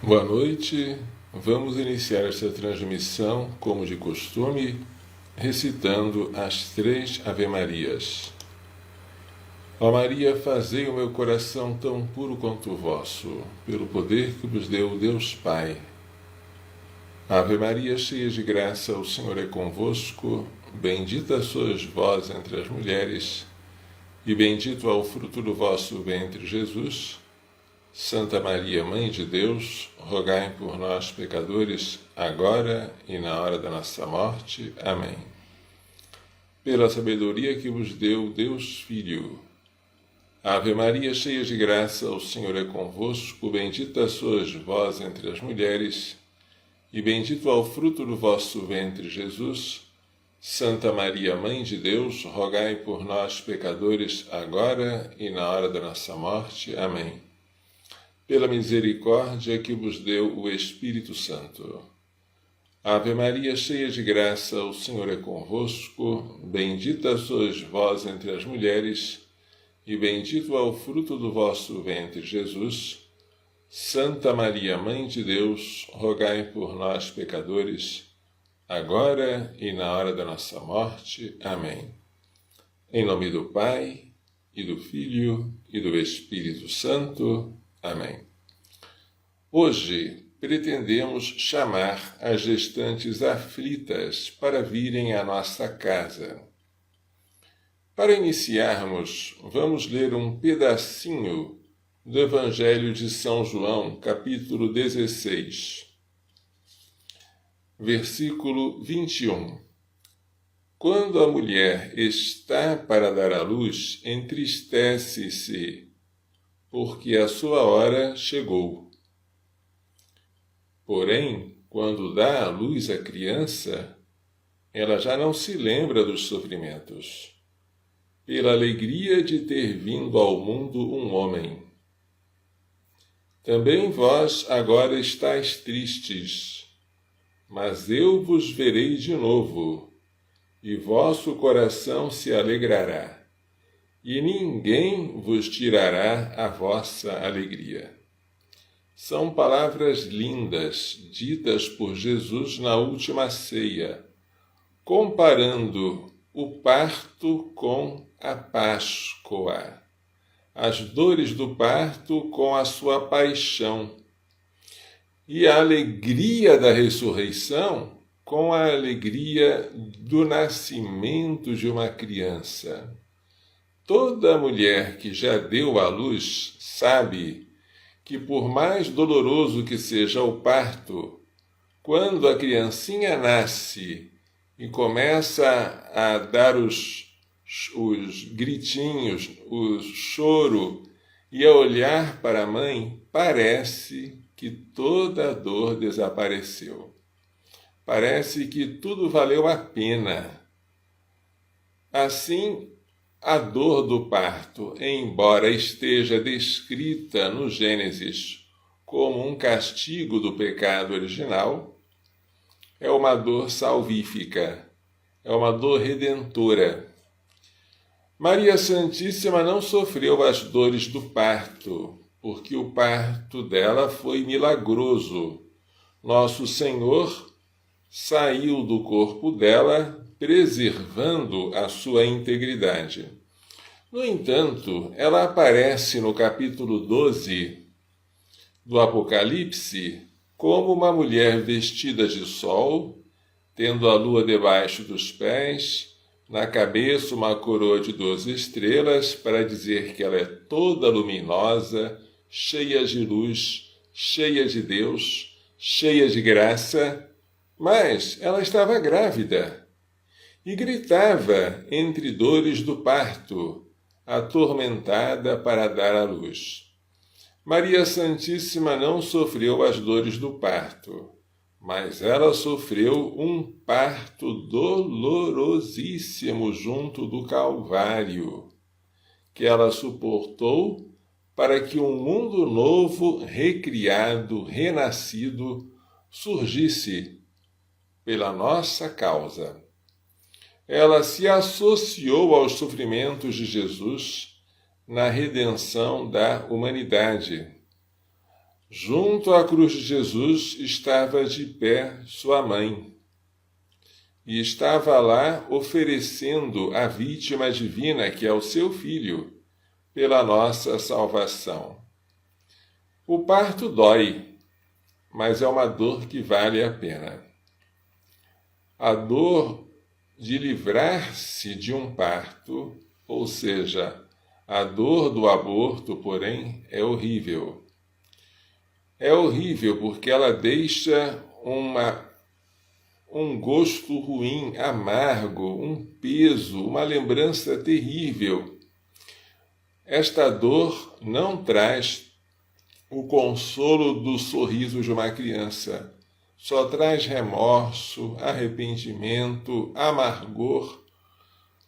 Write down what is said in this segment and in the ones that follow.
Boa noite, vamos iniciar esta transmissão, como de costume, recitando as 3 Ave-Marias. Ó Maria, fazei o meu coração tão puro quanto o vosso, pelo poder que vos deu o Deus Pai. Ave Maria, cheia de graça, o Senhor é convosco, bendita sois vós entre as mulheres, e bendito é o fruto do vosso ventre, Jesus. Santa Maria, Mãe de Deus, rogai por nós, pecadores, agora e na hora da nossa morte. Amém. Pela sabedoria que vos deu Deus Filho. Ave Maria, cheia de graça, o Senhor é convosco, bendita sois vós entre as mulheres, e bendito é o fruto do vosso ventre, Jesus. Santa Maria, Mãe de Deus, rogai por nós, pecadores, agora e na hora da nossa morte. Amém. Pela misericórdia que vos deu o Espírito Santo. Ave Maria, cheia de graça, o Senhor é convosco, bendita sois vós entre as mulheres, e bendito é o fruto do vosso ventre, Jesus. Santa Maria, Mãe de Deus, rogai por nós, pecadores, agora e na hora da nossa morte. Amém. Em nome do Pai, e do Filho, e do Espírito Santo. Amém. Hoje pretendemos chamar as gestantes aflitas para virem à nossa casa. Para iniciarmos, vamos ler um pedacinho do Evangelho de São João, capítulo 16, versículo 21. Quando a mulher está para dar à luz, entristece-se, porque a sua hora chegou. Porém, quando dá à luz a criança, ela já não se lembra dos sofrimentos, pela alegria de ter vindo ao mundo um homem. Também vós agora estáis tristes, mas eu vos verei de novo, e vosso coração se alegrará. E ninguém vos tirará a vossa alegria. São palavras lindas, ditas por Jesus na última ceia, comparando o parto com a Páscoa, as dores do parto com a sua paixão, e a alegria da ressurreição com a alegria do nascimento de uma criança. Toda mulher que já deu à luz sabe que, por mais doloroso que seja o parto, quando a criancinha nasce e começa a dar os gritinhos, o choro e a olhar para a mãe, parece que toda a dor desapareceu. Parece que tudo valeu a pena. Assim, a dor do parto, embora esteja descrita no Gênesis como um castigo do pecado original, é uma dor salvífica, é uma dor redentora. Maria Santíssima não sofreu as dores do parto, porque o parto dela foi milagroso. Nosso Senhor saiu do corpo dela, preservando a sua integridade. No entanto, ela aparece no capítulo 12 do Apocalipse como uma mulher vestida de sol, tendo a lua debaixo dos pés, na cabeça uma coroa de 12 estrelas, para dizer que ela é toda luminosa, cheia de luz, cheia de Deus, cheia de graça, mas ela estava grávida e gritava entre dores do parto, atormentada para dar à luz. Maria Santíssima não sofreu as dores do parto, mas ela sofreu um parto dolorosíssimo junto do Calvário, que ela suportou para que um mundo novo, recriado, renascido, surgisse pela nossa causa. Ela se associou aos sofrimentos de Jesus na redenção da humanidade. Junto à cruz de Jesus estava de pé sua mãe, e estava lá oferecendo a vítima divina, que é o seu filho, pela nossa salvação. O parto dói, mas é uma dor que vale a pena. A dor de livrar-se de um parto, ou seja, a dor do aborto, porém, é horrível. É horrível porque ela deixa um gosto ruim, amargo, um peso, uma lembrança terrível. Esta dor não traz o consolo do sorriso de uma criança. Só traz remorso, arrependimento, amargor.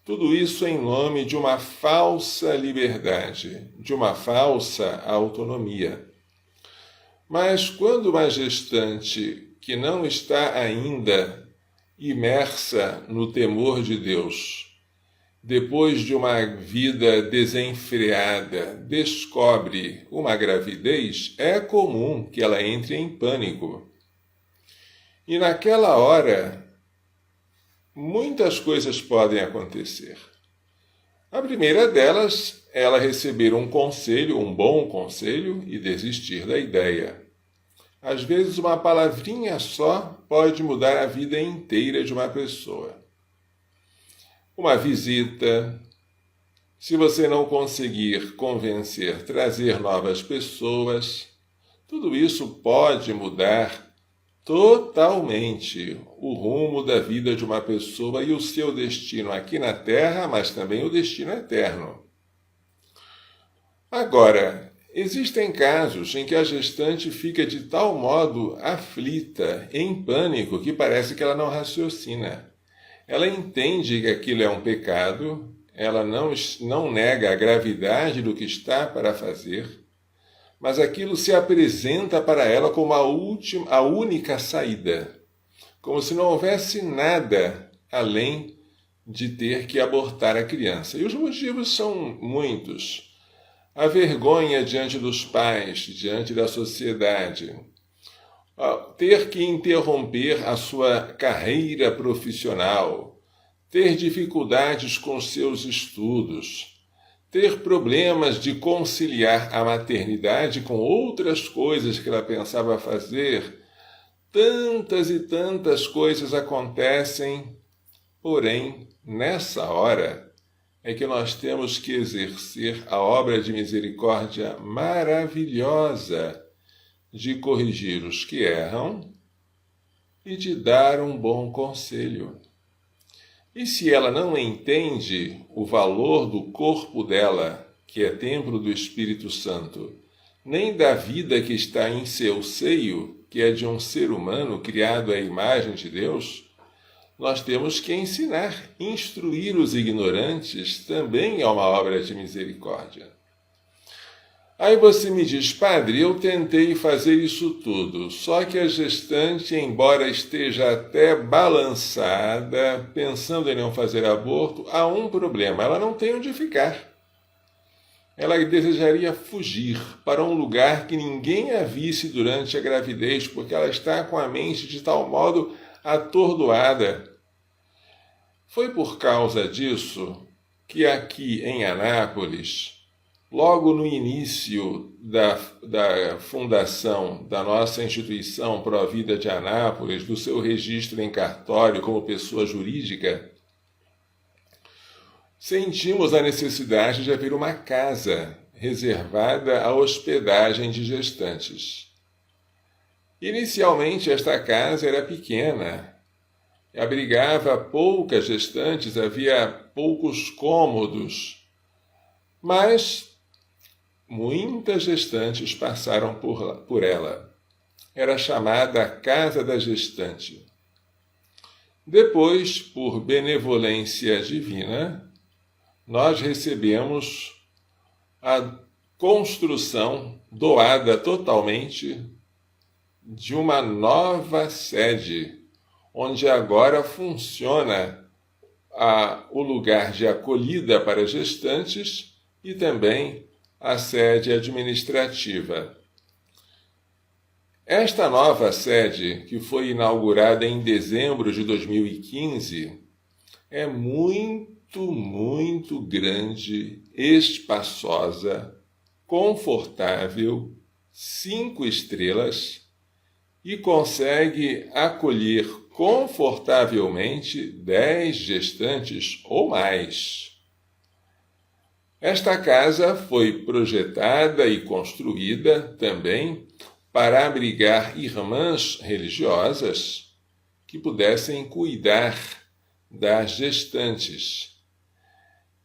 Tudo isso em nome de uma falsa liberdade, de uma falsa autonomia. Mas quando uma gestante que não está ainda imersa no temor de Deus, depois de uma vida desenfreada, descobre uma gravidez, é comum que ela entre em pânico. E naquela hora, muitas coisas podem acontecer. A primeira delas, ela receber um conselho, um bom conselho, e desistir da ideia. Às vezes, uma palavrinha só pode mudar a vida inteira de uma pessoa. Uma visita, se você não conseguir convencer, trazer novas pessoas, tudo isso pode mudar totalmente o rumo da vida de uma pessoa e o seu destino aqui na Terra, mas também o destino eterno. Agora, existem casos em que a gestante fica de tal modo aflita, em pânico, que parece que ela não raciocina. Ela entende que aquilo é um pecado, ela não nega a gravidade do que está para fazer, mas aquilo se apresenta para ela como a única saída, como se não houvesse nada além de ter que abortar a criança. E os motivos são muitos. A vergonha diante dos pais, diante da sociedade, ter que interromper a sua carreira profissional, ter dificuldades com seus estudos, ter problemas de conciliar a maternidade com outras coisas que ela pensava fazer. Tantas e tantas coisas acontecem, porém, nessa hora é que nós temos que exercer a obra de misericórdia maravilhosa de corrigir os que erram e de dar um bom conselho. E se ela não entende o valor do corpo dela, que é templo do Espírito Santo, nem da vida que está em seu seio, que é de um ser humano criado à imagem de Deus, nós temos que ensinar, instruir os ignorantes também é uma obra de misericórdia. Aí você me diz, padre, eu tentei fazer isso tudo, só que a gestante, embora esteja até balançada, pensando em não fazer aborto, há um problema, ela não tem onde ficar. Ela desejaria fugir para um lugar que ninguém a visse durante a gravidez, porque ela está com a mente de tal modo atordoada. Foi por causa disso que aqui em Anápolis, logo no início da fundação da nossa instituição Provida de Anápolis, do seu registro em cartório como pessoa jurídica, sentimos a necessidade de haver uma casa reservada à hospedagem de gestantes. Inicialmente, esta casa era pequena, abrigava poucas gestantes, havia poucos cômodos, mas muitas gestantes passaram por ela. Era chamada a Casa da Gestante. Depois, por benevolência divina, nós recebemos a construção doada totalmente de uma nova sede, onde agora funciona o lugar de acolhida para gestantes e também a sede administrativa. Esta nova sede, que foi inaugurada em dezembro de 2015, é muito grande, espaçosa, confortável, 5 estrelas e consegue acolher confortavelmente 10 gestantes ou mais. Esta casa foi projetada e construída também para abrigar irmãs religiosas que pudessem cuidar das gestantes.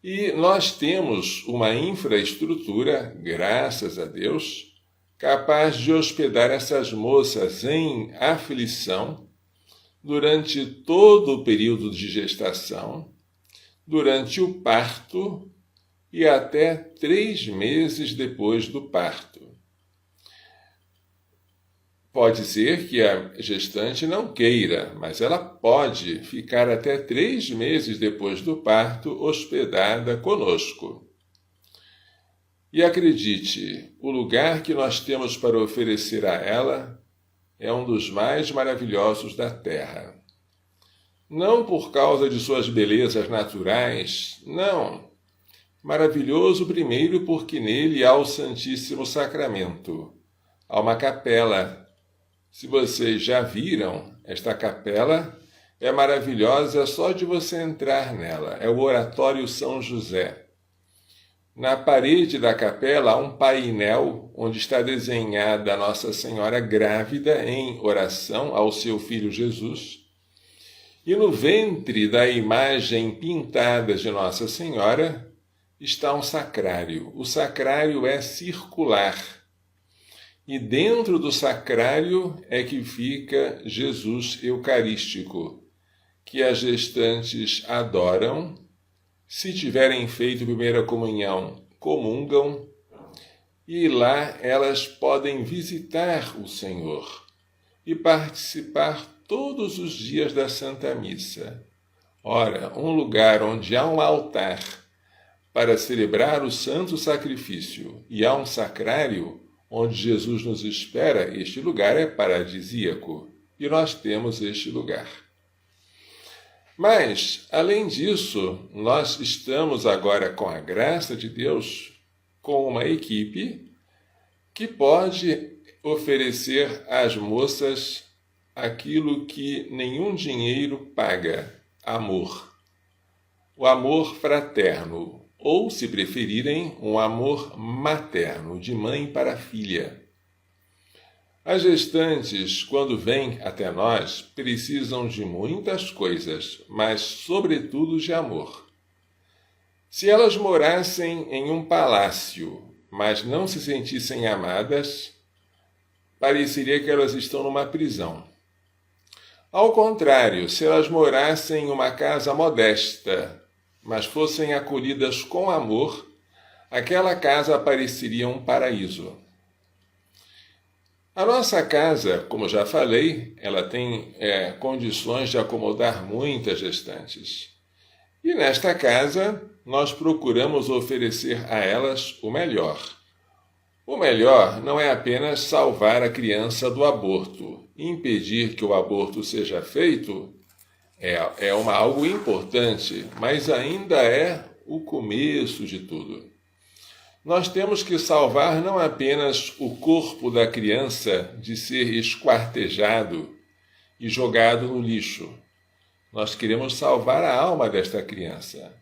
E nós temos uma infraestrutura, graças a Deus, capaz de hospedar essas moças em aflição durante todo o período de gestação, durante o parto e até 3 meses depois do parto. Pode ser que a gestante não queira, mas ela pode ficar até 3 meses depois do parto hospedada conosco. E acredite, o lugar que nós temos para oferecer a ela é um dos mais maravilhosos da terra. Não por causa de suas belezas naturais, não. Maravilhoso primeiro porque nele há o Santíssimo Sacramento. Há uma capela. Se vocês já viram, esta capela é maravilhosa só de você entrar nela. É o Oratório São José. Na parede da capela há um painel onde está desenhada a Nossa Senhora grávida em oração ao seu filho Jesus. E no ventre da imagem pintada de Nossa Senhora está um sacrário. O sacrário é circular. E dentro do sacrário é que fica Jesus Eucarístico, que as gestantes adoram. Se tiverem feito primeira comunhão, comungam, e lá elas podem visitar o Senhor e participar todos os dias da Santa Missa. Ora, um lugar onde há um altar para celebrar o santo sacrifício e há um sacrário onde Jesus nos espera, este lugar é paradisíaco e nós temos este lugar. Mas, além disso, nós estamos agora, com a graça de Deus, com uma equipe que pode oferecer às moças aquilo que nenhum dinheiro paga: amor. O amor fraterno, ou, se preferirem, um amor materno, de mãe para filha. As gestantes, quando vêm até nós, precisam de muitas coisas, mas, sobretudo, de amor. Se elas morassem em um palácio, mas não se sentissem amadas, pareceria que elas estão numa prisão. Ao contrário, se elas morassem em uma casa modesta, mas fossem acolhidas com amor, aquela casa pareceria um paraíso. A nossa casa, como já falei, ela tem condições de acomodar muitas gestantes. E nesta casa, nós procuramos oferecer a elas o melhor. O melhor não é apenas salvar a criança do aborto. Impedir que o aborto seja feito é algo importante, mas ainda é o começo de tudo. Nós temos que salvar não apenas o corpo da criança de ser esquartejado e jogado no lixo. Nós queremos salvar a alma desta criança.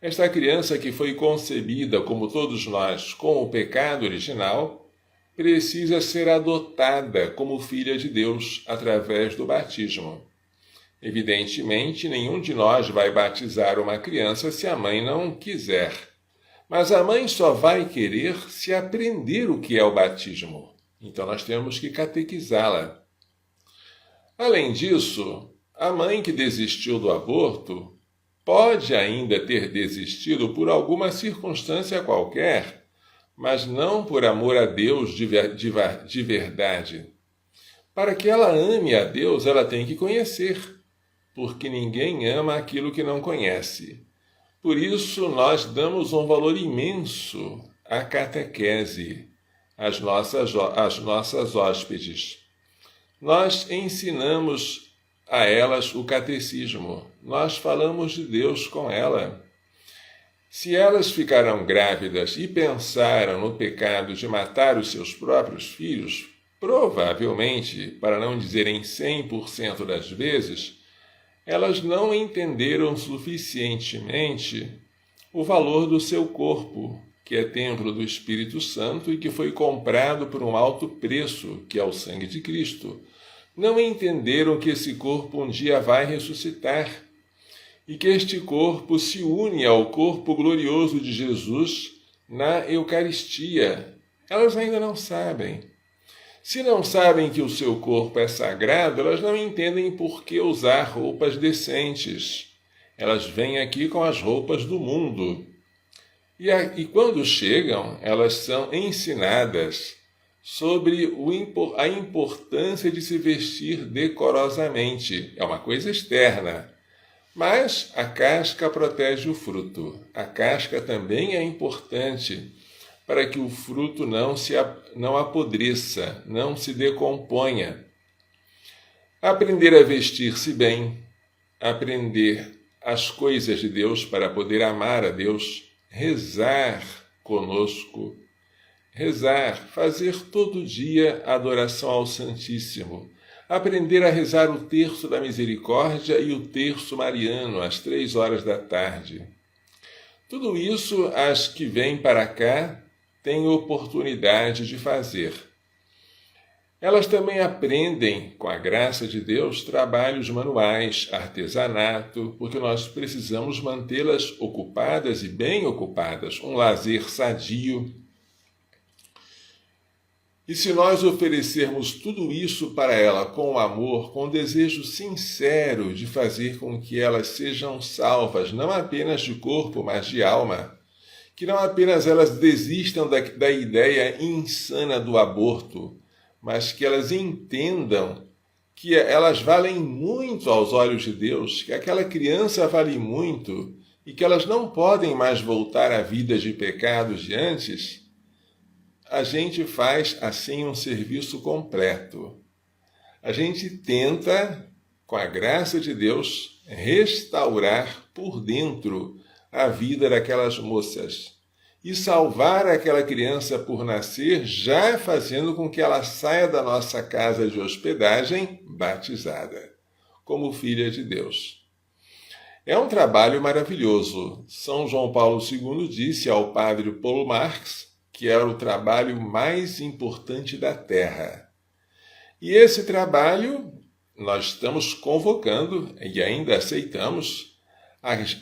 Esta criança que foi concebida, como todos nós, com o pecado original, precisa ser adotada como filha de Deus através do batismo. Evidentemente, nenhum de nós vai batizar uma criança se a mãe não quiser. Mas a mãe só vai querer se aprender o que é o batismo. Então nós temos que catequizá-la. Além disso, a mãe que desistiu do aborto pode ainda ter desistido por alguma circunstância qualquer, mas não por amor a Deus de verdade. Para que ela ame a Deus, ela tem que conhecer, porque ninguém ama aquilo que não conhece. Por isso, nós damos um valor imenso à catequese, às nossas hóspedes. Nós ensinamos a elas o catecismo. Nós falamos de Deus com ela. Se elas ficaram grávidas e pensaram no pecado de matar os seus próprios filhos, provavelmente, para não dizer em 100% das vezes, elas não entenderam suficientemente o valor do seu corpo, que é templo do Espírito Santo e que foi comprado por um alto preço, que é o sangue de Cristo. Não entenderam que esse corpo um dia vai ressuscitar e que este corpo se une ao corpo glorioso de Jesus na Eucaristia. Elas ainda não sabem. Se não sabem que o seu corpo é sagrado, elas não entendem por que usar roupas decentes. Elas vêm aqui com as roupas do mundo. E quando chegam, elas são ensinadas sobre a importância de se vestir decorosamente. É uma coisa externa. Mas a casca protege o fruto. A casca também é importante para que o fruto não apodreça, não se decomponha. Aprender a vestir-se bem, aprender as coisas de Deus para poder amar a Deus, rezar conosco, fazer todo dia a adoração ao Santíssimo, aprender a rezar o terço da misericórdia e o terço mariano às 15h. Tudo isso as que vêm para cá têm oportunidade de fazer. Elas também aprendem, com a graça de Deus, trabalhos manuais, artesanato, porque nós precisamos mantê-las ocupadas e bem ocupadas, um lazer sadio. E se nós oferecermos tudo isso para ela com amor, com desejo sincero de fazer com que elas sejam salvas, não apenas de corpo, mas de alma, que não apenas elas desistam da ideia insana do aborto, mas que elas entendam que elas valem muito aos olhos de Deus, que aquela criança vale muito e que elas não podem mais voltar à vida de pecados de antes, a gente faz assim um serviço completo. A gente tenta, com a graça de Deus, restaurar por dentro a vida daquelas moças e salvar aquela criança por nascer, já fazendo com que ela saia da nossa casa de hospedagem batizada, como filha de Deus. É um trabalho maravilhoso. São João Paulo II disse ao padre Paulo Marx que era o trabalho mais importante da Terra. E esse trabalho nós estamos convocando e ainda aceitamos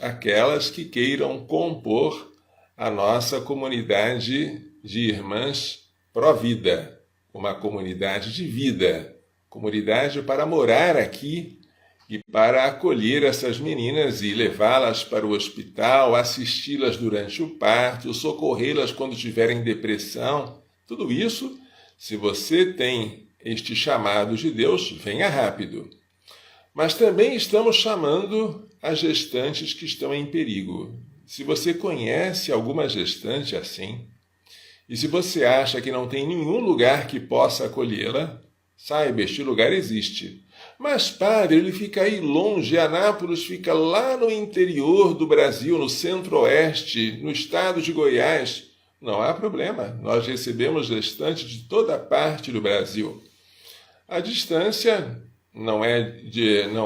aquelas que queiram compor a nossa comunidade de irmãs pró-vida, uma comunidade de vida, comunidade para morar aqui e para acolher essas meninas e levá-las para o hospital, assisti-las durante o parto, socorrê-las quando tiverem depressão. Tudo isso, se você tem este chamado de Deus, venha rápido. Mas também estamos chamando as gestantes que estão em perigo. Se você conhece alguma gestante assim, e se você acha que não tem nenhum lugar que possa acolhê-la, saiba, este lugar existe. Mas, padre, ele fica aí longe, Anápolis fica lá no interior do Brasil, no centro-oeste, no estado de Goiás. Não há problema, nós recebemos gestantes de toda parte do Brasil. A distância não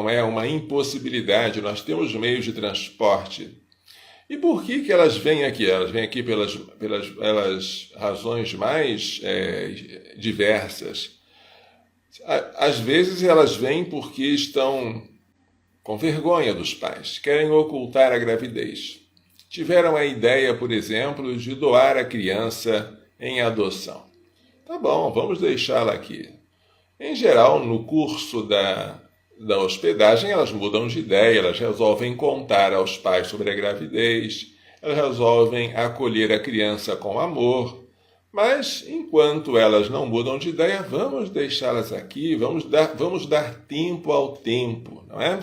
é uma impossibilidade, nós temos meios de transporte. E por que elas vêm aqui? Elas vêm aqui pelas razões mais diversas. Às vezes elas vêm porque estão com vergonha dos pais, querem ocultar a gravidez. Tiveram a ideia, por exemplo, de doar a criança em adoção. Tá bom, vamos deixá-la aqui. Em geral, no curso da hospedagem, elas mudam de ideia, elas resolvem contar aos pais sobre a gravidez, elas resolvem acolher a criança com amor, mas enquanto elas não mudam de ideia, vamos deixá-las aqui, vamos dar tempo ao tempo, não é?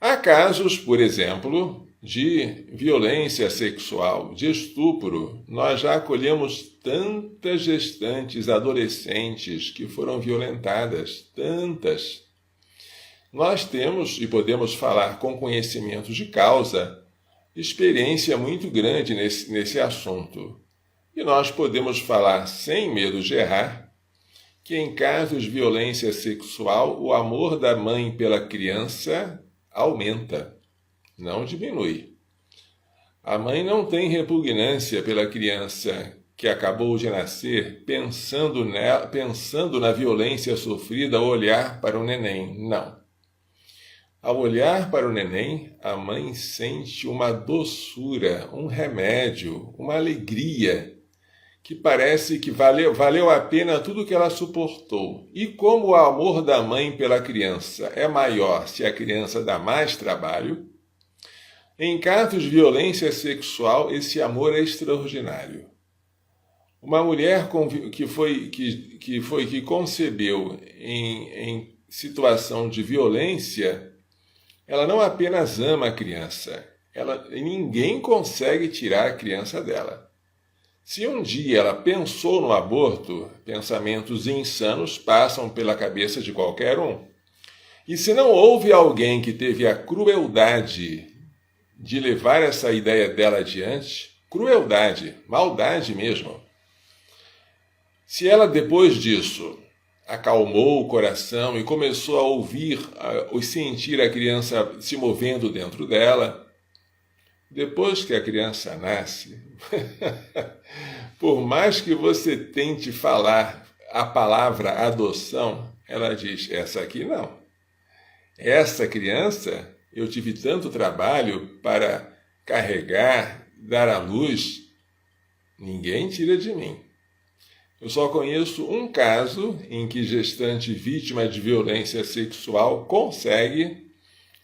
Há casos, por exemplo, de violência sexual, de estupro. Nós já acolhemos tantas gestantes adolescentes que foram violentadas, tantas. Nós temos, e podemos falar com conhecimento de causa, experiência muito grande nesse assunto. E nós podemos falar, sem medo de errar, que em casos de violência sexual, o amor da mãe pela criança aumenta, não diminui. A mãe não tem repugnância pela criança que acabou de nascer, pensando na violência sofrida ao olhar para o neném. Não. Ao olhar para o neném, a mãe sente uma doçura, um remédio, uma alegria, que parece que valeu a pena tudo que ela suportou. E como o amor da mãe pela criança é maior se a criança dá mais trabalho, em casos de violência sexual, esse amor é extraordinário. Uma mulher que concebeu em situação de violência, ela não apenas ama a criança, ninguém consegue tirar a criança dela. Se um dia ela pensou no aborto, pensamentos insanos passam pela cabeça de qualquer um. E se não houve alguém que teve a crueldade de levar essa ideia dela adiante, crueldade, maldade mesmo. Se ela depois disso acalmou o coração e começou a ouvir, a sentir a criança se movendo dentro dela, depois que a criança nasce, por mais que você tente falar a palavra adoção, ela diz, essa aqui não. Essa criança, eu tive tanto trabalho para carregar, dar à luz, ninguém tira de mim. Eu só conheço um caso em que gestante vítima de violência sexual consegue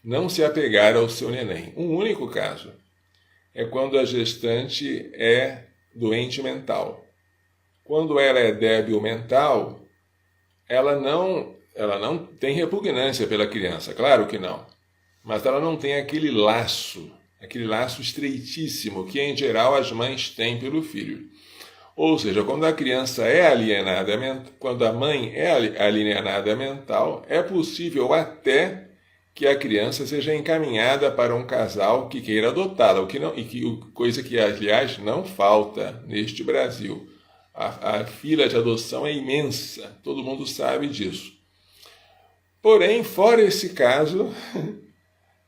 não se apegar ao seu neném. Um único caso. É quando a gestante é doente mental. Quando ela é débil mental, ela não tem repugnância pela criança, claro que não. Mas ela não tem aquele laço estreitíssimo que, em geral, as mães têm pelo filho. Ou seja, quando a criança é alienada, quando a mãe é alienada mental, é possível até que a criança seja encaminhada para um casal que queira adotá-la, coisa que, aliás, não falta neste Brasil. A fila de adoção é imensa, todo mundo sabe disso. Porém, fora esse caso,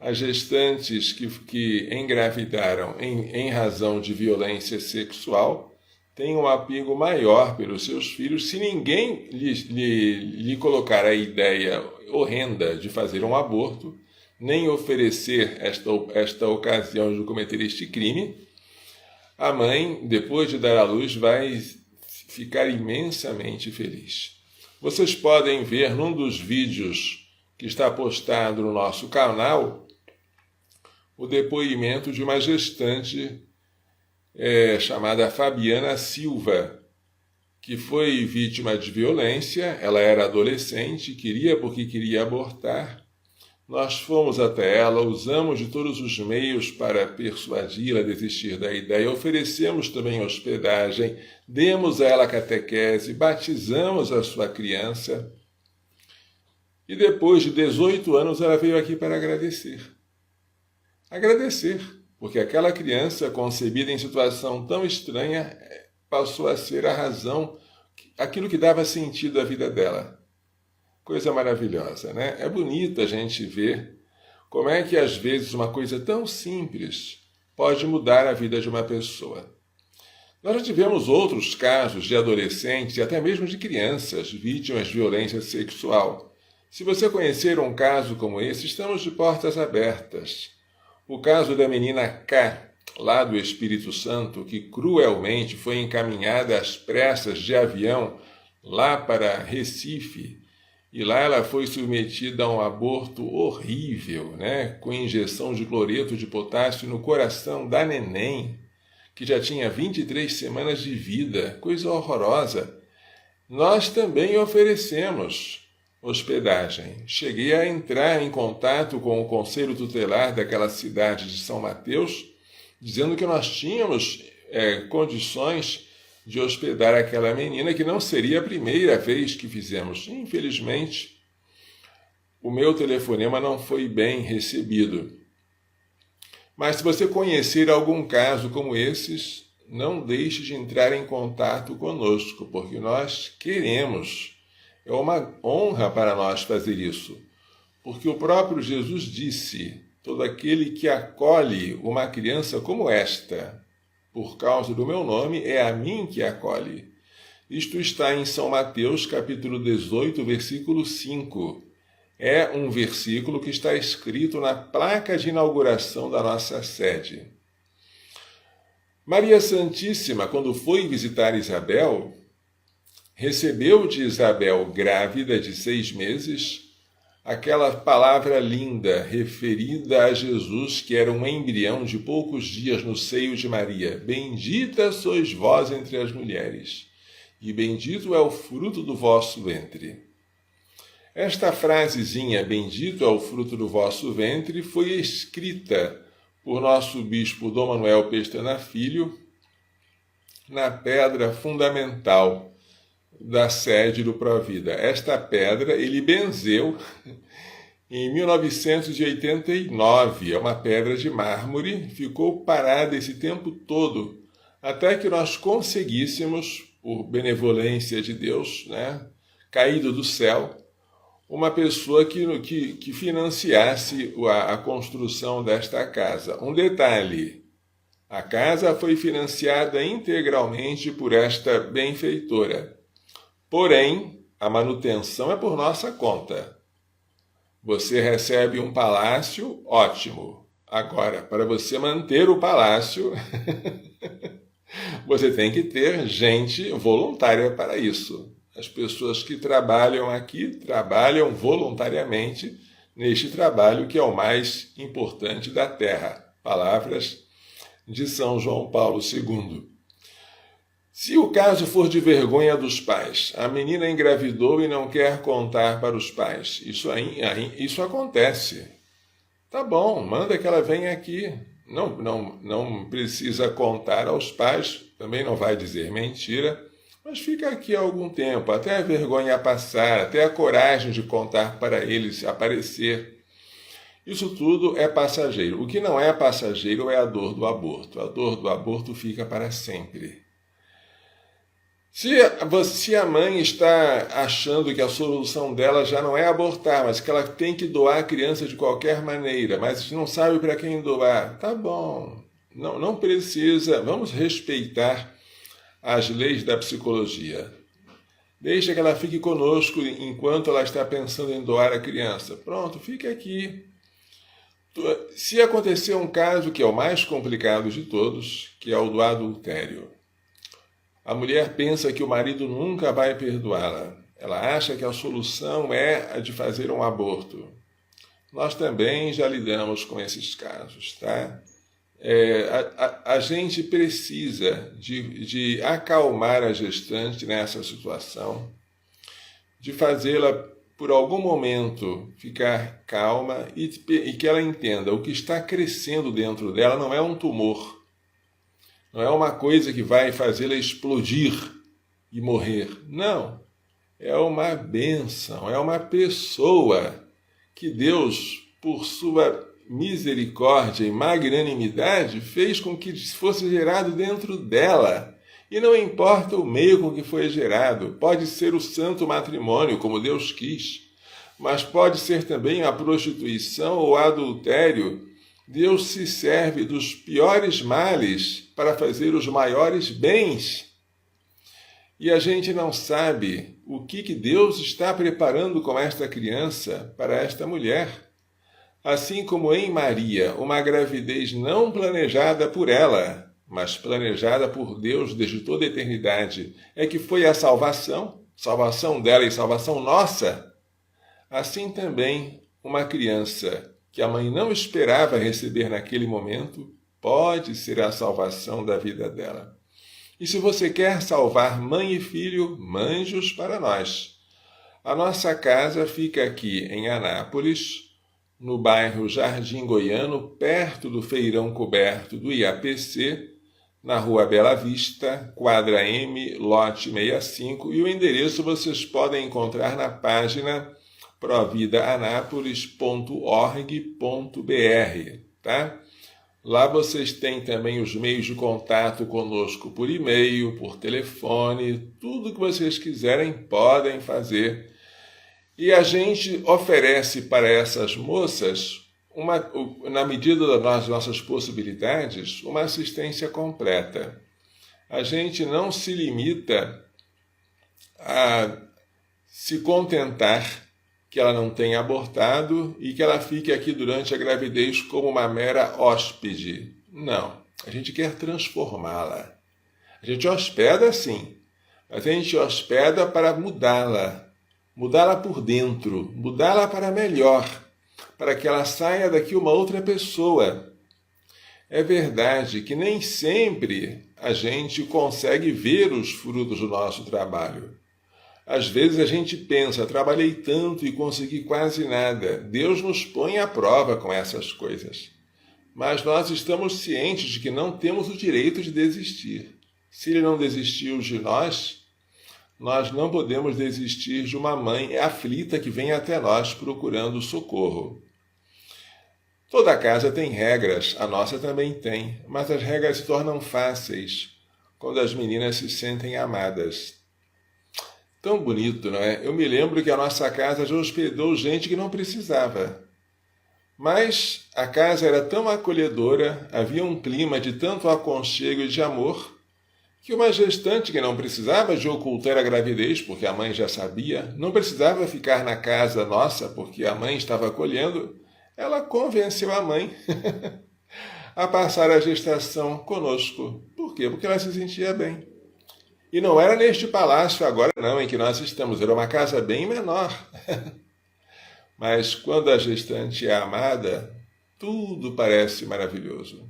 as gestantes que engravidaram em razão de violência sexual têm um apego maior pelos seus filhos se ninguém lhe colocar a ideia horrenda de fazer um aborto, nem oferecer esta ocasião de cometer este crime. A mãe, depois de dar à luz, vai ficar imensamente feliz. Vocês podem ver num dos vídeos que está postado no nosso canal o depoimento de uma gestante chamada Fabiana Silva, que foi vítima de violência. Ela era adolescente, queria abortar. Nós fomos até ela, usamos de todos os meios para persuadi-la a desistir da ideia, oferecemos também hospedagem, demos a ela catequese, batizamos a sua criança. E depois de 18 anos ela veio aqui para agradecer. Agradecer, porque aquela criança concebida em situação tão estranha passou a ser a razão, aquilo que dava sentido à vida dela. Coisa maravilhosa, né? É bonito a gente ver como é que, às vezes, uma coisa tão simples pode mudar a vida de uma pessoa. Nós já tivemos outros casos de adolescentes e até mesmo de crianças vítimas de violência sexual. Se você conhecer um caso como esse, estamos de portas abertas. O caso da menina K, lá do Espírito Santo, que cruelmente foi encaminhada às pressas de avião lá para Recife, e lá ela foi submetida a um aborto horrível, né? Com injeção de cloreto de potássio no coração da neném, que já tinha 23 semanas de vida, coisa horrorosa. Nós também oferecemos hospedagem. Cheguei a entrar em contato com o conselho tutelar daquela cidade de São Mateus, dizendo que nós tínhamos condições de hospedar aquela menina, que não seria a primeira vez que fizemos. Infelizmente, o meu telefonema não foi bem recebido. Mas se você conhecer algum caso como esses, não deixe de entrar em contato conosco, porque nós queremos. É uma honra para nós fazer isso, porque o próprio Jesus disse: todo aquele que acolhe uma criança como esta, por causa do meu nome, é a mim que acolhe. Isto está em São Mateus, capítulo 18, versículo 5. É um versículo que está escrito na placa de inauguração da nossa sede. Maria Santíssima, quando foi visitar Isabel, recebeu de Isabel, grávida de 6 meses, aquela palavra linda referida a Jesus, que era um embrião de poucos dias no seio de Maria. Bendita sois vós entre as mulheres, e bendito é o fruto do vosso ventre. Esta frasezinha, bendito é o fruto do vosso ventre, foi escrita por nosso bispo Dom Manuel Pestana Filho na pedra fundamental da sede do Provida. Esta pedra ele benzeu em 1989, é uma pedra de mármore, ficou parada esse tempo todo, até que nós conseguíssemos, por benevolência de Deus, caído do céu, uma pessoa que financiasse a construção desta casa. Um detalhe: a casa foi financiada integralmente por esta benfeitora. Porém, a manutenção é por nossa conta. Você recebe um palácio, ótimo. Agora, para você manter o palácio, você tem que ter gente voluntária para isso. As pessoas que trabalham aqui trabalham voluntariamente neste trabalho que é o mais importante da terra. Palavras de São João Paulo II. Se o caso for de vergonha dos pais, a menina engravidou e não quer contar para os pais, isso acontece. Tá bom, manda que ela venha aqui. Não precisa contar aos pais, também não vai dizer mentira, mas fica aqui há algum tempo, até a vergonha passar, até a coragem de contar para eles aparecer. Isso tudo é passageiro. O que não é passageiro é a dor do aborto. A dor do aborto fica para sempre. Se a mãe está achando que a solução dela já não é abortar, mas que ela tem que doar a criança de qualquer maneira, mas não sabe para quem doar, tá bom, não precisa, vamos respeitar as leis da psicologia. Deixa que ela fique conosco enquanto ela está pensando em doar a criança. Pronto, fica aqui. Se acontecer um caso que é o mais complicado de todos, que é o do adultério, a mulher pensa que o marido nunca vai perdoá-la. Ela acha que a solução é a de fazer um aborto. Nós também já lidamos com esses casos, tá? A gente precisa de acalmar a gestante nessa situação, de fazê-la, por algum momento, ficar calma e que ela entenda o que está crescendo dentro dela não é um tumor. Não é uma coisa que vai fazê-la explodir e morrer. Não. É uma bênção, é uma pessoa que Deus, por sua misericórdia e magnanimidade, fez com que fosse gerado dentro dela. E não importa o meio com que foi gerado. Pode ser o santo matrimônio, como Deus quis, mas pode ser também a prostituição ou o adultério. Deus se serve dos piores males para fazer os maiores bens. E a gente não sabe o que Deus está preparando com esta criança para esta mulher. Assim como em Maria, uma gravidez não planejada por ela, mas planejada por Deus desde toda a eternidade, é que foi a salvação dela e salvação nossa. Assim também, uma criança que a mãe não esperava receber naquele momento, pode ser a salvação da vida dela. E se você quer salvar mãe e filho, mande-os para nós. A nossa casa fica aqui em Anápolis, no bairro Jardim Goiano, perto do Feirão Coberto do IAPC, na Rua Bela Vista, quadra M, lote 65, e o endereço vocês podem encontrar na página providaanapolis.org.br, tá? Lá vocês têm também os meios de contato conosco por e-mail, por telefone, tudo que vocês quiserem podem fazer. E a gente oferece para essas moças, na medida das nossas possibilidades, uma assistência completa. A gente não se limita a se contentar que ela não tenha abortado e que ela fique aqui durante a gravidez como uma mera hóspede. Não, a gente quer transformá-la. A gente hospeda sim, mas a gente hospeda para mudá-la por dentro, mudá-la para melhor, para que ela saia daqui uma outra pessoa. É verdade que nem sempre a gente consegue ver os frutos do nosso trabalho. Às vezes a gente pensa, trabalhei tanto e consegui quase nada. Deus nos põe à prova com essas coisas. Mas nós estamos cientes de que não temos o direito de desistir. Se Ele não desistiu de nós não podemos desistir de uma mãe aflita que vem até nós procurando socorro. Toda casa tem regras, a nossa também tem, mas as regras se tornam fáceis quando as meninas se sentem amadas. Tão bonito, não é? Eu me lembro que a nossa casa já hospedou gente que não precisava. Mas a casa era tão acolhedora, havia um clima de tanto aconchego e de amor, que uma gestante que não precisava de ocultar a gravidez, porque a mãe já sabia, não precisava ficar na casa nossa, porque a mãe estava acolhendo, ela convenceu a mãe a passar a gestação conosco. Por quê? Porque ela se sentia bem. E não era neste palácio agora não, em que nós estamos, era uma casa bem menor. Mas quando a gestante é amada, tudo parece maravilhoso.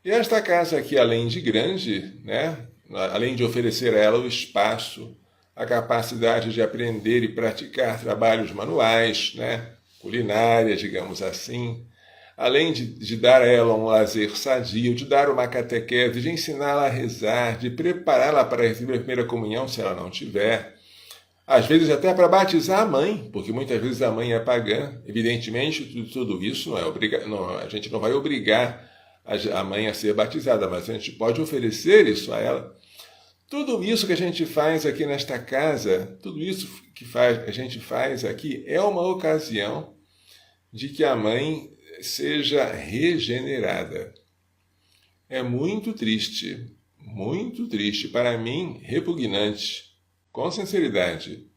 E esta casa aqui, além de grande, né, além de oferecer a ela o espaço, a capacidade de aprender e praticar trabalhos manuais, né, culinária, digamos assim, além de dar a ela um lazer sadio, de dar uma catequese, de ensiná-la a rezar, de prepará-la para receber a primeira comunhão, se ela não tiver, às vezes até para batizar a mãe, porque muitas vezes a mãe é pagã. Evidentemente, tudo isso não é a gente não vai obrigar a mãe a ser batizada, mas a gente pode oferecer isso a ela. Tudo isso que a gente faz aqui nesta casa, tudo isso que a gente faz aqui é uma ocasião de que a mãe seja regenerada. É muito triste, para mim, repugnante, com sinceridade,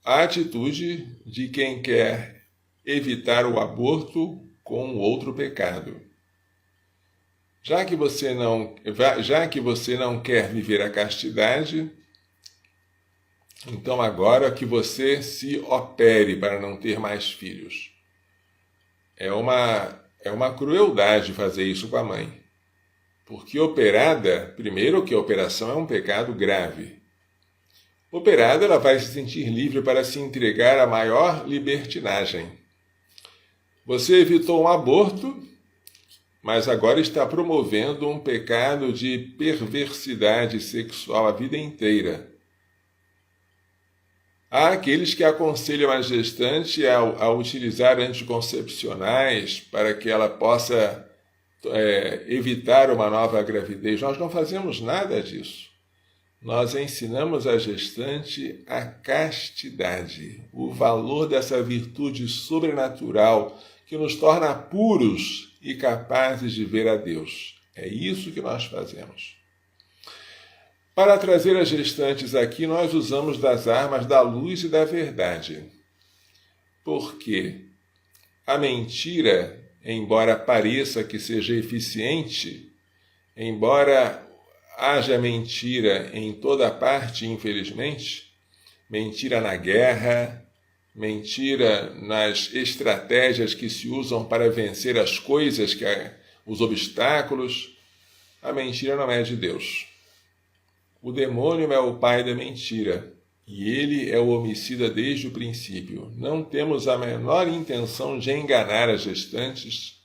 a atitude de quem quer evitar o aborto com outro pecado. Já que você não quer viver a castidade, então agora que você se opere para não ter mais filhos. É uma crueldade fazer isso com a mãe. Porque operada, primeiro que a operação é um pecado grave. Operada, ela vai se sentir livre para se entregar à maior libertinagem. Você evitou um aborto, mas agora está promovendo um pecado de perversidade sexual a vida inteira. Há aqueles que aconselham a gestante a utilizar anticoncepcionais para que ela possa evitar uma nova gravidez. Nós não fazemos nada disso. Nós ensinamos a gestante a castidade, o valor dessa virtude sobrenatural que nos torna puros e capazes de ver a Deus. É isso que nós fazemos. Para trazer as gestantes aqui, nós usamos das armas da luz e da verdade. Porque a mentira, embora pareça que seja eficiente, embora haja mentira em toda parte, infelizmente, mentira na guerra, mentira nas estratégias que se usam para vencer as coisas, os obstáculos, a mentira não é de Deus. O demônio é o pai da mentira. e ele é o homicida desde o princípio. Não temos a menor intenção de enganar as gestantes,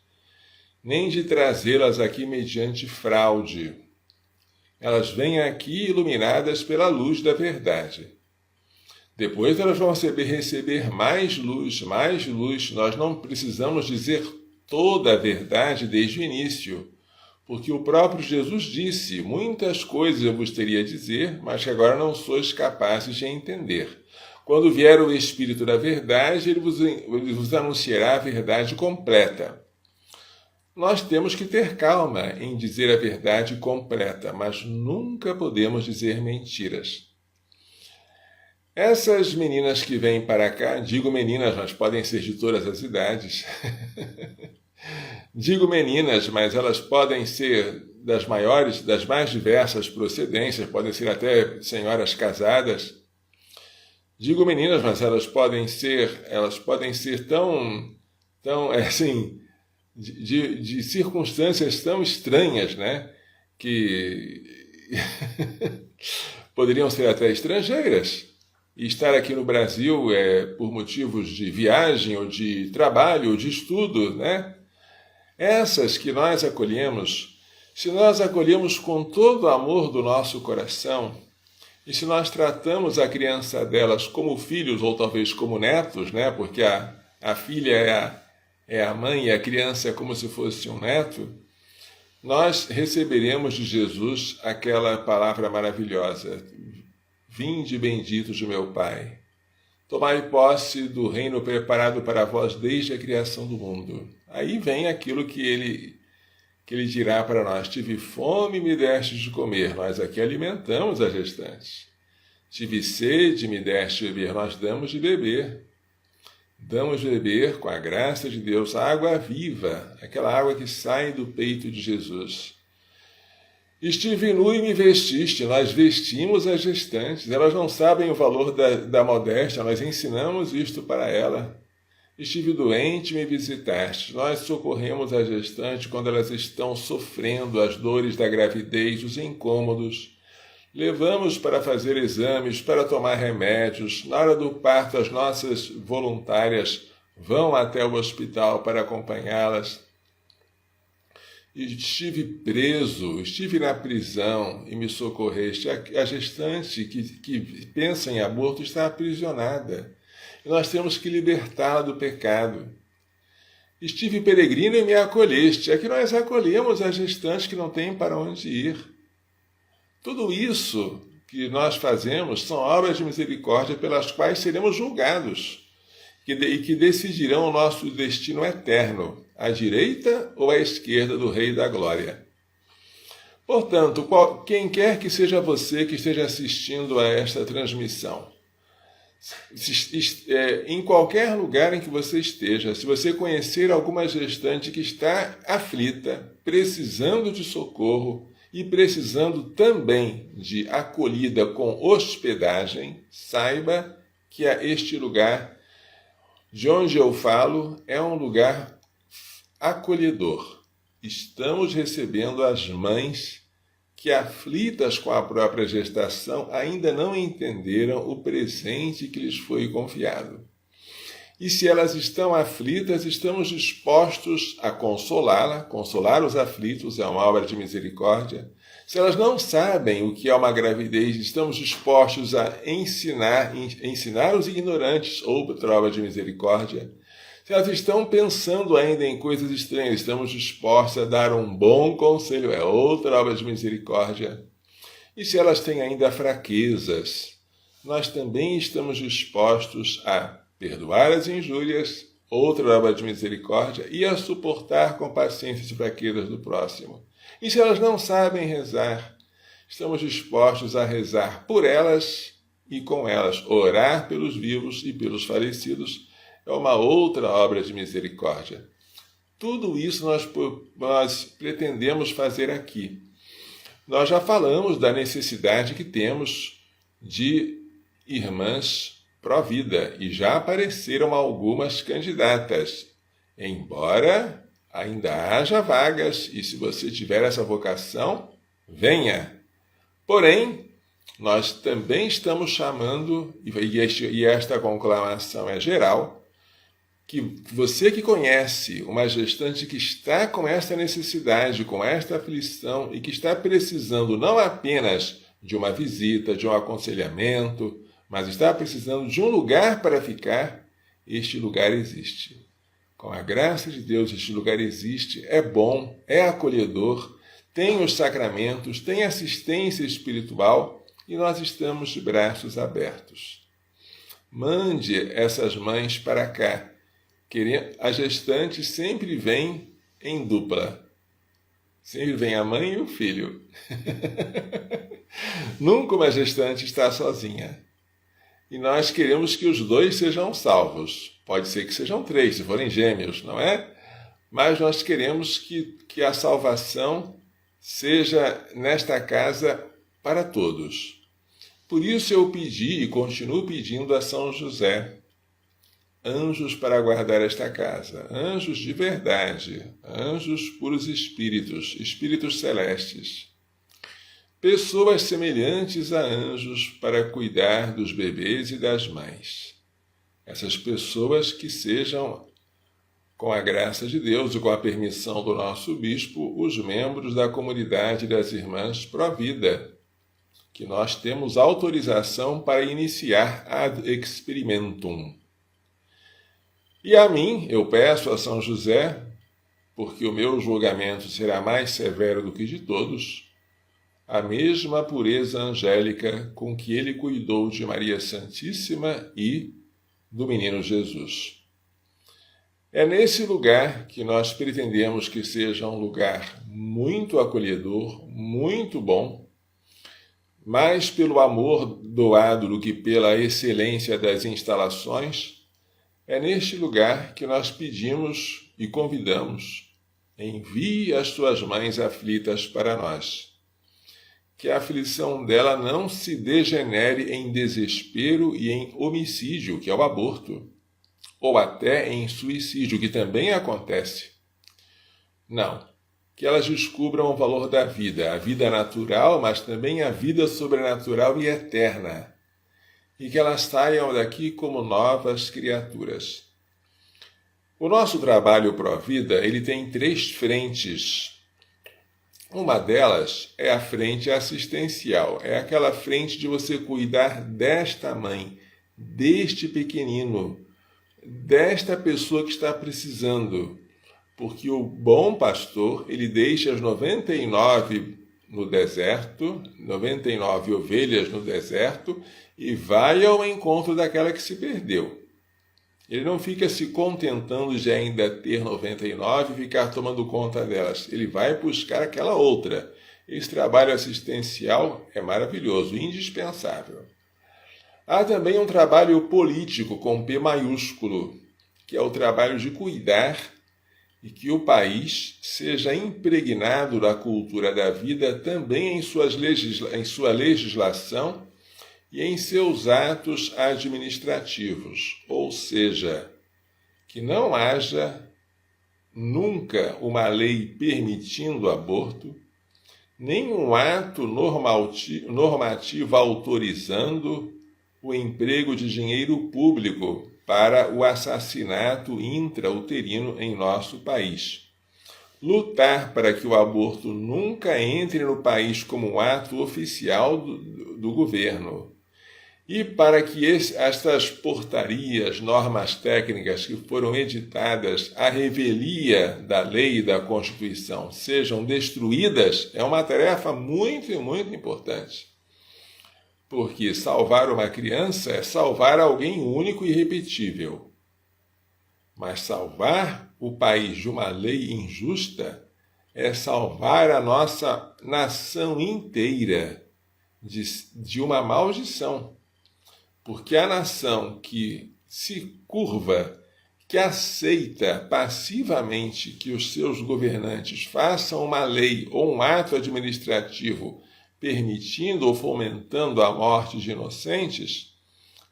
nem de trazê-las aqui mediante fraude. Elas vêm aqui iluminadas pela luz da verdade. Depois elas vão receber mais luz, mais luz. Nós não precisamos dizer toda a verdade desde o início, porque o próprio Jesus disse: muitas coisas eu vos teria a dizer, mas que agora não sois capazes de entender. Quando vier o Espírito da verdade, ele vos anunciará a verdade completa. Nós temos que ter calma em dizer a verdade completa, mas nunca podemos dizer mentiras. Essas meninas que vêm para cá, digo meninas, mas podem ser de todas as idades. Digo meninas, mas elas podem ser das maiores, das mais diversas procedências, podem ser até senhoras casadas. Digo meninas, mas elas podem ser tão assim, de circunstâncias tão estranhas, né? Que poderiam ser até estrangeiras e estar aqui no Brasil por motivos de viagem ou de trabalho ou de estudo, né? Essas que nós acolhemos, se nós acolhemos com todo o amor do nosso coração, e se nós tratamos a criança delas como filhos ou talvez como netos, né? Porque a filha é a mãe e a criança é como se fosse um neto, nós receberemos de Jesus aquela palavra maravilhosa: vinde benditos de meu Pai, tomai posse do reino preparado para vós desde a criação do mundo. Aí vem aquilo que ele dirá para nós: tive fome e me destes de comer. Nós aqui alimentamos as gestantes. Tive sede e me deste de beber. Nós damos de beber. Damos de beber, com a graça de Deus, a água viva, aquela água que sai do peito de Jesus. Estive nu e me vestiste. Nós vestimos as gestantes. Elas não sabem o valor da modéstia, nós ensinamos isto para ela. Estive doente e me visitaste. Nós socorremos as gestantes quando elas estão sofrendo as dores da gravidez, os incômodos. Levamos para fazer exames, para tomar remédios. Na hora do parto, as nossas voluntárias vão até o hospital para acompanhá-las. Estive preso, estive na prisão e me socorreste. A gestante que pensa em aborto está aprisionada. E nós temos que libertá-la do pecado. Estive peregrino e me acolheste. É que nós acolhemos as gestantes que não têm para onde ir. Tudo isso que nós fazemos são obras de misericórdia pelas quais seremos julgados e que decidirão o nosso destino eterno, à direita ou à esquerda do Rei da Glória. Portanto, quem quer que seja você que esteja assistindo a esta transmissão, em qualquer lugar em que você esteja, se você conhecer alguma gestante que está aflita, precisando de socorro e precisando também de acolhida com hospedagem, saiba que este lugar de onde eu falo é um lugar acolhedor. Estamos recebendo as mães que, aflitas com a própria gestação, ainda não entenderam o presente que lhes foi confiado. E se elas estão aflitas, estamos dispostos a consolá-la. Consolar os aflitos é uma obra de misericórdia. Se elas não sabem o que é uma gravidez, estamos dispostos a ensinar os ignorantes, outra obra de misericórdia. Se elas estão pensando ainda em coisas estranhas, estamos dispostos a dar um bom conselho, é outra obra de misericórdia. E se elas têm ainda fraquezas, nós também estamos dispostos a perdoar as injúrias, outra obra de misericórdia, e a suportar com paciência as fraquezas do próximo. E se elas não sabem rezar, estamos dispostos a rezar por elas e com elas, orar pelos vivos e pelos falecidos, é uma outra obra de misericórdia. Tudo isso nós pretendemos fazer aqui. Nós já falamos da necessidade que temos de irmãs pró-vida, e já apareceram algumas candidatas, embora ainda haja vagas, e se você tiver essa vocação, venha. Porém, nós também estamos chamando, e esta conclamação é geral, que você que conhece uma gestante que está com esta necessidade, com esta aflição e que está precisando não apenas de uma visita, de um aconselhamento, mas está precisando de um lugar para ficar, este lugar existe. Com a graça de Deus, este lugar existe, é bom, é acolhedor, tem os sacramentos, tem assistência espiritual e nós estamos de braços abertos. Mande essas mães para cá. A gestante sempre vem em dupla. Sempre vem a mãe e o filho. Nunca uma gestante está sozinha. E nós queremos que os dois sejam salvos. Pode ser que sejam 3, se forem gêmeos, não é? Mas nós queremos que a salvação seja nesta casa para todos. Por isso eu pedi e continuo pedindo a São José anjos para guardar esta casa, anjos de verdade, anjos puros espíritos, espíritos celestes. Pessoas semelhantes a anjos para cuidar dos bebês e das mães. Essas pessoas que sejam, com a graça de Deus e com a permissão do nosso bispo, os membros da comunidade das Irmãs Pró-Vida, que nós temos autorização para iniciar ad experimentum. E a mim, eu peço a São José, porque o meu julgamento será mais severo do que de todos, a mesma pureza angélica com que ele cuidou de Maria Santíssima e do menino Jesus. É nesse lugar que nós pretendemos que seja um lugar muito acolhedor, muito bom, mais pelo amor doado do que pela excelência das instalações. É neste lugar que nós pedimos e convidamos: envie as tuas mães aflitas para nós. Que a aflição dela não se degenere em desespero e em homicídio, que é o aborto, ou até em suicídio, que também acontece. Não. Que elas descubram o valor da vida, a vida natural, mas também a vida sobrenatural e eterna. E que elas saiam daqui como novas criaturas. O nosso trabalho Pró-Vida, ele tem 3 frentes. Uma delas é a frente assistencial, é aquela frente de você cuidar desta mãe, deste pequenino, desta pessoa que está precisando. Porque o bom pastor, ele deixa as 99 no deserto, 99 ovelhas no deserto, e vai ao encontro daquela que se perdeu. Ele não fica se contentando de ainda ter 99 e ficar tomando conta delas. Ele vai buscar aquela outra. Esse trabalho assistencial é maravilhoso, indispensável. Há também um trabalho político com P maiúsculo, que é o trabalho de cuidar e que o país seja impregnado da cultura da vida também em sua legislação e em seus atos administrativos, ou seja, que não haja nunca uma lei permitindo aborto, nem um ato normativo autorizando o emprego de dinheiro público para o assassinato intrauterino em nosso país. Lutar para que o aborto nunca entre no país como um ato oficial do governo. E para que estas portarias, normas técnicas que foram editadas à revelia da lei e da Constituição sejam destruídas, é uma tarefa muito, muito importante. Porque salvar uma criança é salvar alguém único e irrepetível. Mas salvar o país de uma lei injusta é salvar a nossa nação inteira de uma maldição. Porque a nação que se curva, que aceita passivamente que os seus governantes façam uma lei ou um ato administrativo permitindo ou fomentando a morte de inocentes,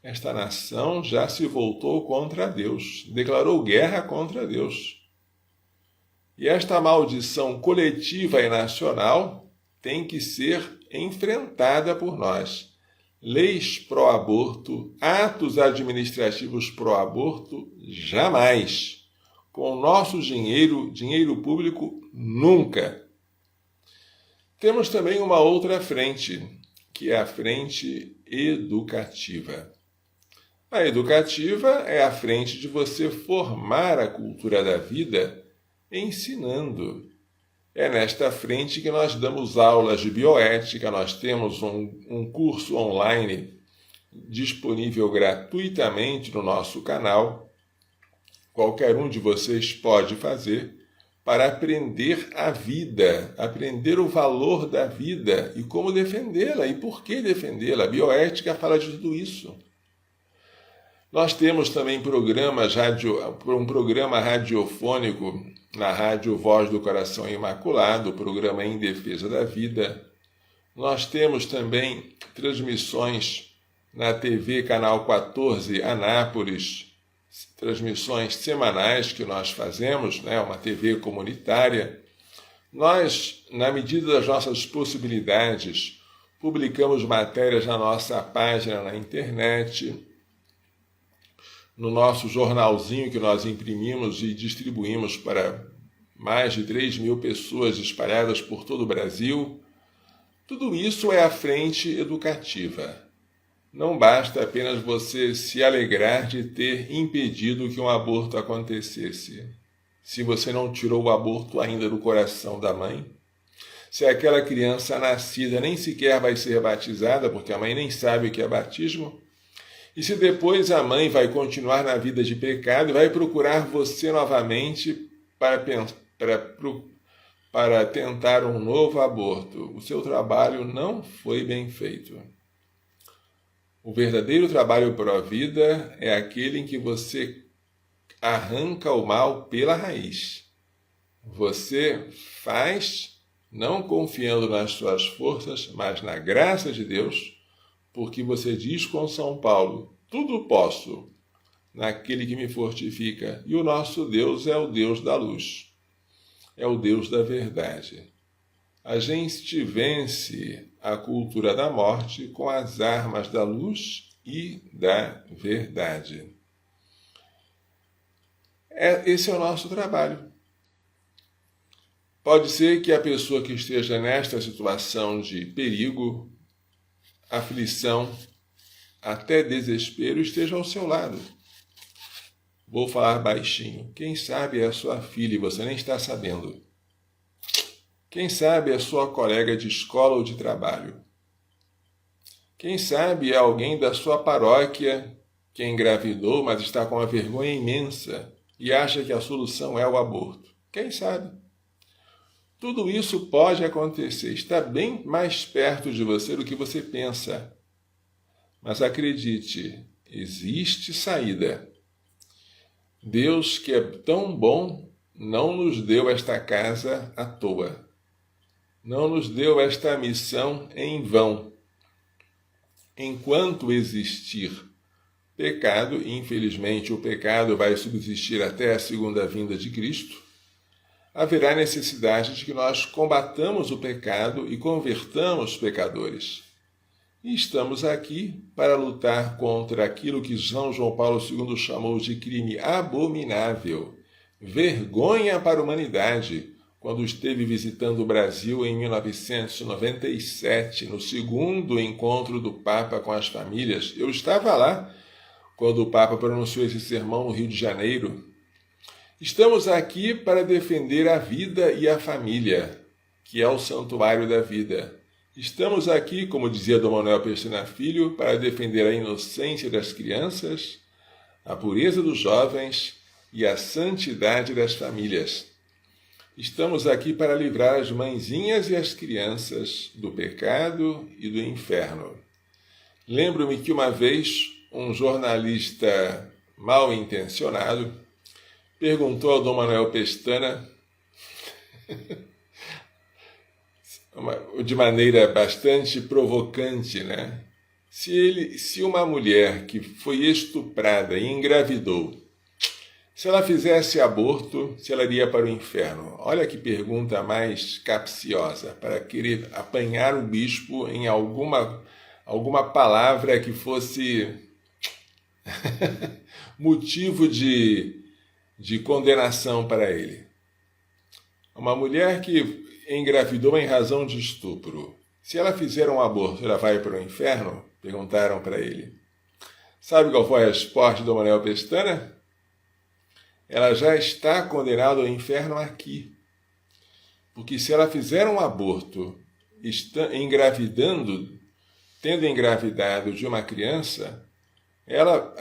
esta nação já se voltou contra Deus, declarou guerra contra Deus. E esta maldição coletiva e nacional tem que ser enfrentada por nós. Leis pró-aborto, atos administrativos pró-aborto, jamais. Com o nosso dinheiro público, nunca. Temos também uma outra frente, que é a frente educativa. A educativa é a frente de você formar a cultura da vida ensinando. É nesta frente que nós damos aulas de bioética, nós temos um curso online disponível gratuitamente no nosso canal. Qualquer um de vocês pode fazer para aprender a vida, aprender o valor da vida e como defendê-la e por que defendê-la. A bioética fala de tudo isso. Nós temos também um programa radiofônico na Rádio Voz do Coração Imaculado, o programa Em Defesa da Vida. Nós temos também transmissões na TV Canal 14 Anápolis, transmissões semanais que nós fazemos, né? Uma TV comunitária. Nós, na medida das nossas possibilidades, publicamos matérias na nossa página na internet, no nosso jornalzinho que nós imprimimos e distribuímos para mais de 3.000 pessoas espalhadas por todo o Brasil. Tudo isso é a frente educativa. Não basta apenas você se alegrar de ter impedido que um aborto acontecesse. Se você não tirou o aborto ainda do coração da mãe, se aquela criança nascida nem sequer vai ser batizada, porque a mãe nem sabe o que é batismo, e se depois a mãe vai continuar na vida de pecado e vai procurar você novamente para tentar um novo aborto, o seu trabalho não foi bem feito. O verdadeiro trabalho pró-vida é aquele em que você arranca o mal pela raiz. Você faz, não confiando nas suas forças, mas na graça de Deus, porque você diz com São Paulo, tudo posso naquele que me fortifica. E o nosso Deus é o Deus da luz, é o Deus da verdade. A gente vence a cultura da morte com as armas da luz e da verdade. Esse é o nosso trabalho. Pode ser que a pessoa que esteja nesta situação de perigo, aflição, até desespero, esteja ao seu lado. Vou falar baixinho. Quem sabe é a sua filha e você nem está sabendo. Quem sabe é a sua colega de escola ou de trabalho. Quem sabe é alguém da sua paróquia que engravidou, mas está com uma vergonha imensa e acha que a solução é o aborto. Quem sabe? Tudo isso pode acontecer, está bem mais perto de você do que você pensa. Mas acredite, existe saída. Deus, que é tão bom, não nos deu esta casa à toa. Não nos deu esta missão em vão. Enquanto existir pecado, e infelizmente o pecado vai subsistir até a segunda vinda de Cristo, haverá necessidade de que nós combatamos o pecado e convertamos pecadores. E estamos aqui para lutar contra aquilo que São João Paulo II chamou de crime abominável, vergonha para a humanidade, quando esteve visitando o Brasil em 1997, no segundo encontro do Papa com as famílias. Eu estava lá quando o Papa pronunciou esse sermão no Rio de Janeiro. Estamos aqui para defender a vida e a família, que é o santuário da vida. Estamos aqui, como dizia Dom Manuel Pestana Filho, para defender a inocência das crianças, a pureza dos jovens e a santidade das famílias. Estamos aqui para livrar as mãezinhas e as crianças do pecado e do inferno. Lembro-me que uma vez um jornalista mal intencionado perguntou ao Dom Manuel Pestana, de maneira bastante provocante, né? Se uma mulher que foi estuprada e engravidou, Se ela fizesse aborto, se ela iria para o inferno? Olha que pergunta mais capciosa, para querer apanhar o bispo em alguma palavra que fosse motivo de condenação para ele. Uma mulher que engravidou em razão de estupro. Se ela fizer um aborto, ela vai para o inferno? Perguntaram para ele. Sabe qual foi a resposta do Manuel Pestana? Ela já está condenada ao inferno aqui. Porque se ela fizer um aborto, tendo engravidado de uma criança, ela,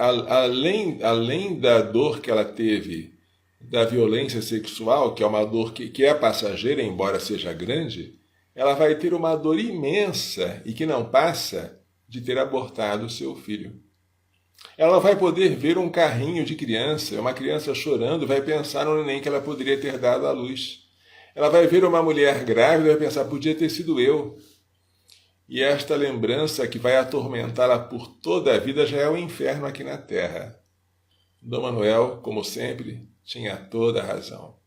além da dor que ela teve, da violência sexual, que é uma dor que é passageira, embora seja grande, ela vai ter uma dor imensa e que não passa de ter abortado seu filho. Ela não vai poder ver um carrinho de criança, uma criança chorando, vai pensar no neném que ela poderia ter dado à luz. Ela vai ver uma mulher grávida e vai pensar, podia ter sido eu. E esta lembrança que vai atormentá-la por toda a vida já é o inferno aqui na Terra. Dom Manuel, como sempre, tinha toda a razão.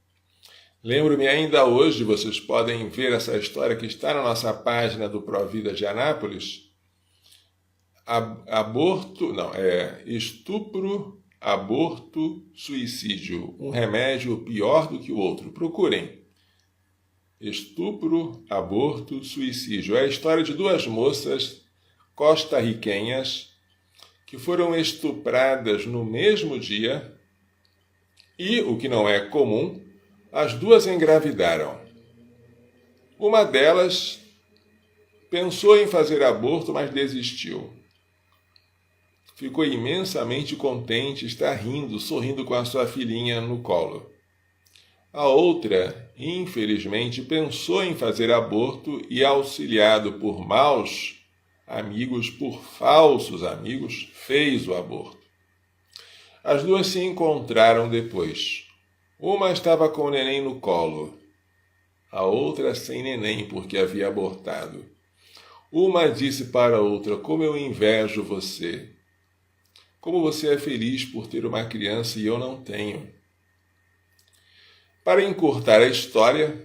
Lembro-me ainda hoje, vocês podem ver essa história que está na nossa página do Provida de Anápolis, estupro, aborto, suicídio. Um remédio pior do que o outro. Procurem. Estupro, aborto, suicídio. É a história de duas moças costarriquenhas que foram estupradas no mesmo dia e, o que não é comum, as duas engravidaram. Uma delas pensou em fazer aborto, mas desistiu. Ficou imensamente contente, está rindo, sorrindo com a sua filhinha no colo. A outra, infelizmente, pensou em fazer aborto e, auxiliado por maus amigos, por falsos amigos, fez o aborto. As duas se encontraram depois. Uma estava com o neném no colo, a outra sem neném porque havia abortado. Uma disse para a outra, como eu invejo você. Como você é feliz por ter uma criança e eu não tenho. Para encurtar a história,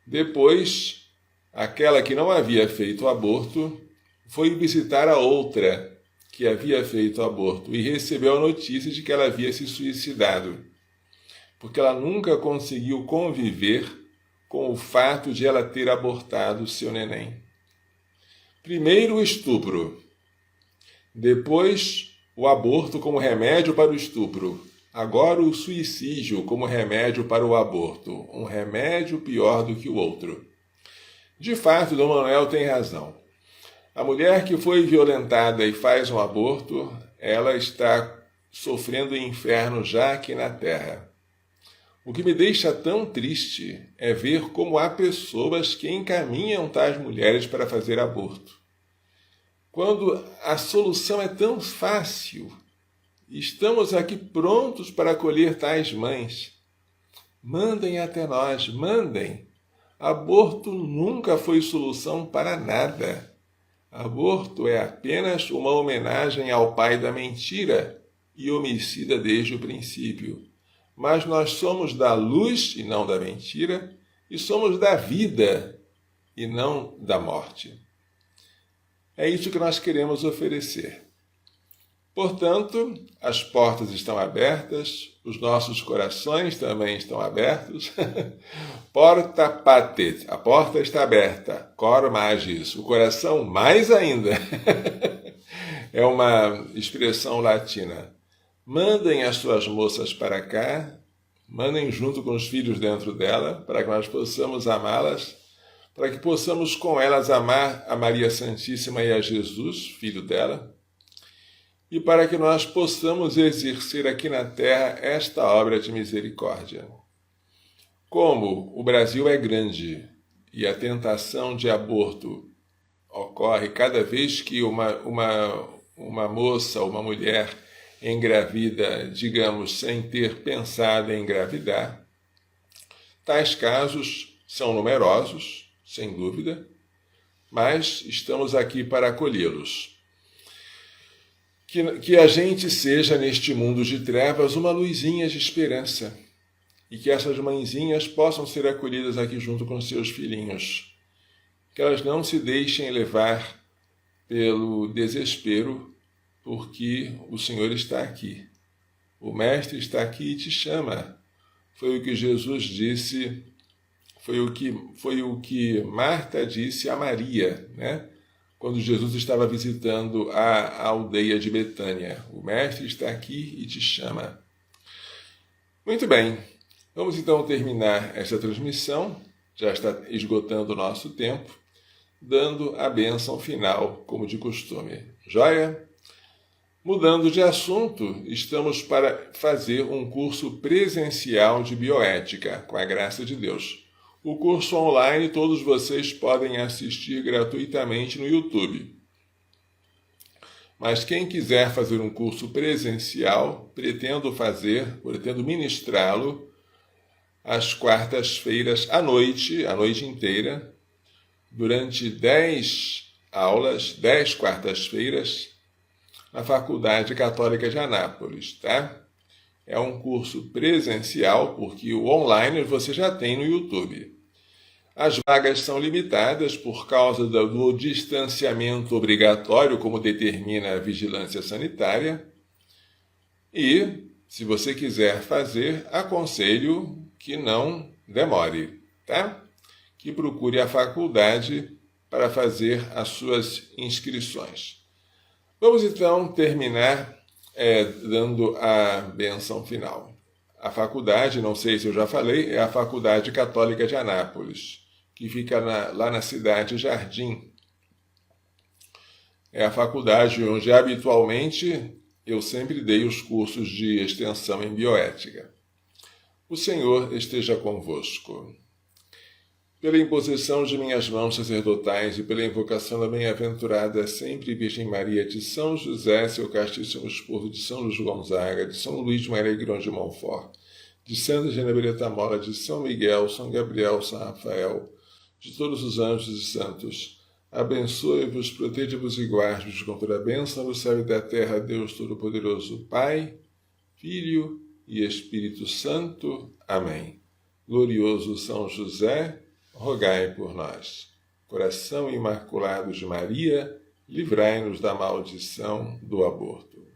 depois, aquela que não havia feito o aborto foi visitar a outra que havia feito o aborto e recebeu a notícia de que ela havia se suicidado, porque ela nunca conseguiu conviver com o fato de ela ter abortado seu neném. Primeiro o estupro, depois o aborto como remédio para o estupro, agora o suicídio como remédio para o aborto, um remédio pior do que o outro. De fato, Dom Manuel tem razão. A mulher que foi violentada e faz um aborto, ela está sofrendo o inferno já aqui na Terra. O que me deixa tão triste é ver como há pessoas que encaminham tais mulheres para fazer aborto. Quando a solução é tão fácil, estamos aqui prontos para acolher tais mães. Mandem até nós, mandem. Aborto nunca foi solução para nada. Aborto é apenas uma homenagem ao pai da mentira e homicida desde o princípio. Mas nós somos da luz e não da mentira, e somos da vida e não da morte. É isso que nós queremos oferecer. Portanto, as portas estão abertas, os nossos corações também estão abertos. Porta patet, a porta está aberta. Cor magis, o coração mais ainda. É uma expressão latina. Mandem as suas moças para cá, mandem junto com os filhos dentro dela, para que nós possamos amá-las, para que possamos com elas amar a Maria Santíssima e a Jesus, filho dela, e para que nós possamos exercer aqui na Terra esta obra de misericórdia. Como o Brasil é grande e a tentação de aborto ocorre cada vez que uma moça, uma mulher engravida, digamos, sem ter pensado em engravidar, tais casos são numerosos, sem dúvida, mas estamos aqui para acolhê-los. Que a gente seja, neste mundo de trevas, uma luzinha de esperança. E que essas mãezinhas possam ser acolhidas aqui junto com seus filhinhos. Que elas não se deixem levar pelo desespero, porque o Senhor está aqui. O Mestre está aqui e te chama. Foi o que Jesus disse, foi o que Marta disse a Maria, né? Quando Jesus estava visitando a aldeia de Betânia. O Mestre está aqui e te chama. Muito bem, vamos então terminar esta transmissão, já está esgotando o nosso tempo, dando a bênção final, como de costume. Joia? Mudando de assunto, estamos para fazer um curso presencial de bioética, com a graça de Deus. O curso online todos vocês podem assistir gratuitamente no YouTube. Mas quem quiser fazer um curso presencial, pretendo ministrá-lo às quartas-feiras à noite inteira, durante 10 aulas, 10 quartas-feiras, na Faculdade Católica de Anápolis, tá? É um curso presencial, porque o online você já tem no YouTube. As vagas são limitadas por causa do distanciamento obrigatório, como determina a vigilância sanitária. E, se você quiser fazer, aconselho que não demore, tá? Que procure a faculdade para fazer as suas inscrições. Vamos então terminar dando a bênção final. A faculdade, não sei se eu já falei, é a Faculdade Católica de Anápolis, que fica lá na cidade Jardim. É a faculdade onde habitualmente eu sempre dei os cursos de extensão em bioética. O Senhor esteja convosco. Pela imposição de minhas mãos sacerdotais e pela invocação da bem-aventurada sempre Virgem Maria, de São José, seu castíssimo esposo, de São Luís Gonzaga, de São Luís de Maria Grão de Montfort, de Santa Genevieve Mola, de São Miguel, São Gabriel, São Rafael, de todos os anjos e santos, abençoe-vos, protege-vos e guarde-vos com toda a bênção do céu e da terra, Deus Todo-Poderoso, Pai, Filho e Espírito Santo. Amém. Glorioso São José, rogai por nós. Coração Imaculado de Maria, livrai-nos da maldição do aborto.